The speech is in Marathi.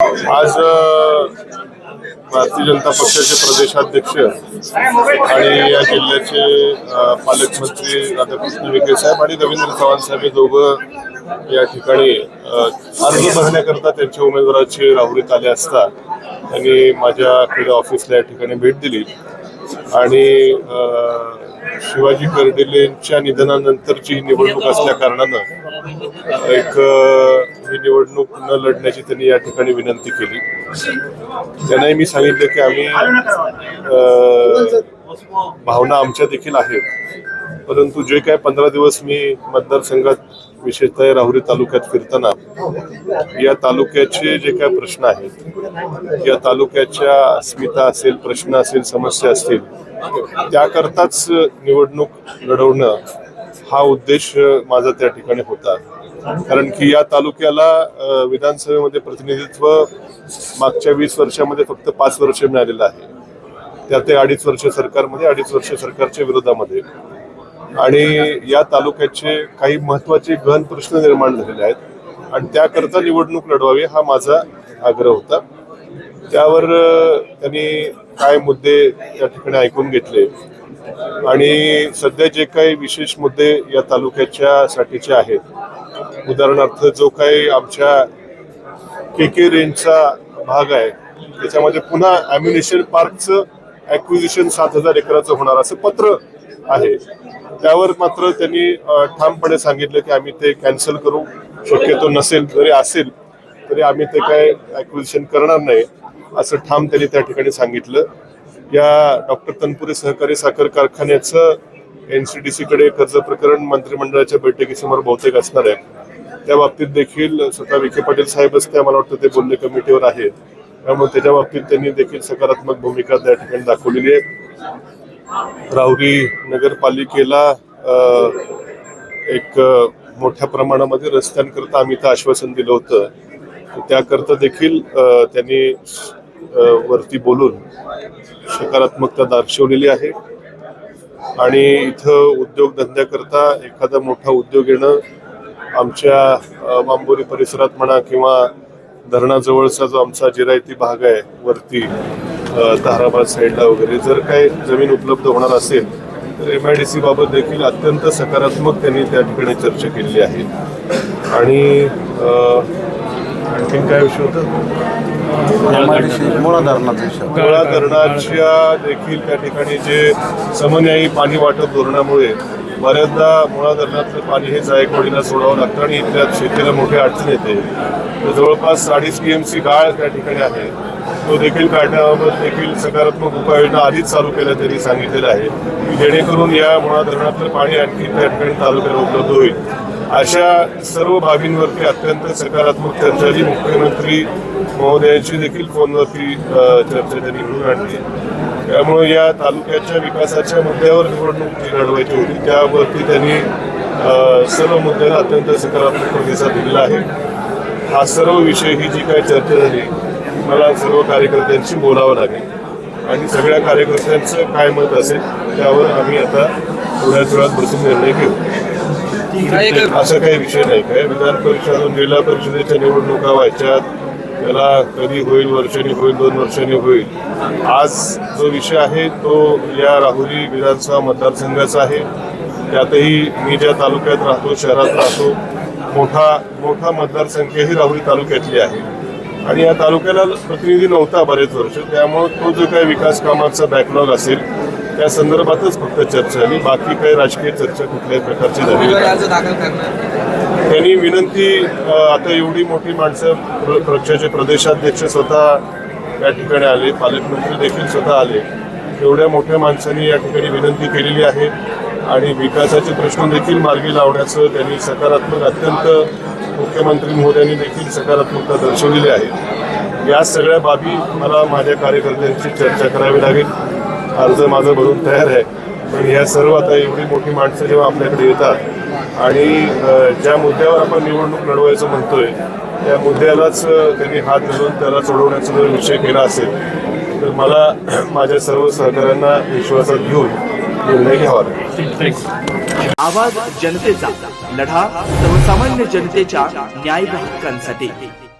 आज भारतीय जनता पक्षाचे प्रदेशाध्यक्ष आणि या जिल्ह्याचे पालकमंत्री राधाकृष्ण विखे साहेब आणि रवींद्र चव्हाण साहेब हे दोघं या ठिकाणी अर्ज भरण्याकरता त्यांच्या उमेदवाराचे राहुरीत आले असता त्यांनी माझ्याकडे ऑफिसला या ठिकाणी भेट दिली आणि शिवाजी कर्डिलेंच्या निधनानंतरची ही निवडणूक असल्या कारणानं ही निवडणूक न लढण्याची त्यांनी या ठिकाणी विनंती केली. त्यांनाही मी सांगितलं की आम्ही भावना आमच्या देखील आहेत, परंतु जे काय 15 दिवस मी मतदारसंघात विशेषतः राहुरी तालुक्यात फिरताना या तालुक्याचे जे काय प्रश्न आहेत, या तालुक्याच्या अस्मिता असेल, प्रश्न असेल, समस्या असतील, त्याकरताच निवडणूक लढवणं हा उद्देश माझा त्या ठिकाणी होता. कारण की या तालुक्याला विधानसभेमध्ये प्रतिनिधित्व मागच्या 20 वर्षामध्ये फक्त 5 वर्ष मिळालेलं आहे. त्यात 2.5 वर्ष सरकारमध्ये, 2.5 वर्ष सरकारच्या विरोधामध्ये, आणि या तालुक्याचे काही महत्वाचे गहन प्रश्न निर्माण झालेले आहेत आणि त्याकरता निवडणूक लढवावी हा माझा आग्रह होता. त्यावर त्यांनी काय मुद्दे त्या ठिकाणी ऐकून घेतले आणि सध्या जे काही विशेष मुद्दे या तालुक्याच्या साठीचे आहेत, उदाहरणार्थ जो काही आमच्या KK रेंजचा भाग आहे त्याच्यामध्ये पुन्हा ॲम्युनिशन पार्कचं ॲक्विजिशन 7,000 एकराचं होणार असं पत्र आहे, त्यावर मात्र त्यांनी ठामपणे सांगितलं की आम्ही ते कॅन्सल करू, शक्यतो नसेल जरी असेल तरी आम्ही ते काय ॲक्विजिशन करणार नाही असं ठाम त्यांनी त्या ठिकाणी सांगितलं. या डॉक्टर तनपुरे सहकारी साखर कारखान्याचं NCDC कडे कर्ज प्रकरण मंत्रिमंडळाच्या बैठकीसमोर बहुतेक असणार आहे. त्या बाबतीत देखील स्वतः विखे पाटील साहेबच त्या मला वाटतं ते बोलणे कमिटीवर आहेत, त्यामुळे त्याच्या बाबतीत त्यांनी देखील सकारात्मक भूमिका त्या ठिकाणी दाखवलेली आहे. राहुरी नगरपालिकेला एक मोठ्या प्रमाणामध्ये रस्त्यांकरता आम्ही इथं आश्वासन दिलं होतं, त्याकरता देखील त्यांनी वरती बोलून सकारात्मकता दर्शवलेली आहे. आणि इथं उद्योगधंद्याकरता एखादा मोठा उद्योग येणं आमच्या मांबोरी परिसरात म्हणा किंवा धरणाजवळचा जो आमचा जिरायती भाग आहे वरती ताराबाद साईडला वगैरे, जर काही जमीन उपलब्ध होणार असेल तर MIDC बाबत देखील अत्यंत सकारात्मक त्यांनी त्या ठिकाणी चर्चा केलेली आहे. आणि आणखीन काय विषय होता? मुळा धरणाच्या देखील त्या ठिकाणी जे समन्यायी पाणी वाटप धोरणामुळे बऱ्याचदा मुळा धरणातलं पाणी हे जायकवाडीला सोडावं लागतं आणि इथल्या शेतीला मोठी अडचण येते. तर जवळपास 2.5 TMC गाळ त्या ठिकाणी आहे, तो देखील काढण्याबाबत देखील सकारात्मक उपाययोजना आधीच चालू केल्या त्यांनी सांगितलेलं आहे, जेणेकरून या मुळा धरणातलं पाणी आणखी त्या ठिकाणी तालुक्याला उपलब्ध होईल. अशा सर्व बाबींवरती अत्यंत सकारात्मक चर्चा झाली. मुख्यमंत्री महोदयांची देखील फोनवरती चर्चा त्यांनी घेऊन आणली. त्यामुळे या तालुक्याच्या विकासाच्या मुद्द्यावर निवडणूक जी लढवायची होती त्यावरती त्यांनी सर्व मुद्द्याला अत्यंत सकारात्मक प्रतिसाद दिलेला आहे. हा सर्व विषय ही जी काही चर्चा झाली मला सर्व कार्यकर्त्यांशी बोलावं लागेल आणि सगळ्या कार्यकर्त्यांचं काय मत असेल त्यावर आम्ही आता थोड्याच वेळात बसून निर्णय घेऊ. असं काही विषय नाही. काय विधान परिषद, जिल्हा परिषदेच्या निवडणुका व्हायच्यात, त्याला कधी होईल, वर्षांनी होईल, 2 वर्षांनी होईल. आज जो विषय आहे तो या राहुरी विधानसभा मतदारसंघाचा आहे. त्यातही मी ज्या तालुक्यात राहतो, शहरात राहतो, मोठा मतदारसंख्या ही राहुरी तालुक्यातली आहे आणि या तालुक्याला प्रतिनिधी नव्हता बरेच वर्ष, त्यामुळे तो जो काही विकास कामाचा बॅकलॉग असेल त्या संदर्भातच फक्त चर्चा झाली, बाकी काही राजकीय चर्चा कुठल्याही प्रकारची झाली नाही. त्यांनी विनंती, आता एवढी मोठी माणसं, पक्षाचे प्रदेशाध्यक्ष स्वतः या ठिकाणी आले, पालकमंत्री देखील स्वतः आले, एवढ्या मोठ्या माणसांनी या ठिकाणी विनंती केलेली आहे आणि विकासाचे प्रश्न देखील मार्गी लावण्याचं त्यांनी सकारात्मक, अत्यंत मुख्यमंत्री महोदयांनी देखील सकारात्मकता दर्शवलेली आहे. या सगळ्या बाबी मला माझ्या कार्यकर्त्यांची चर्चा करावी लागेल. अर्ज माझं भरून तयार आहे, पण ह्या सर्व आता एवढी मोठी माणसं जेव्हा आपल्याकडे येतात आणि ज्या मुद्द्यावर आपण निवडणूक लढवायचं म्हणतोय त्या मुद्द्यालाच त्यांनी हात घालून त्याला सोडवण्याचा जर विषय केला असेल तर मला माझ्या सर्व सहकाऱ्यांना विश्वासात घेऊन निर्णय घ्यावा लागेल. आवाज जनतेचा, लढा सर्वसामान्य जनतेच्या न्याय हक्कांसाठी.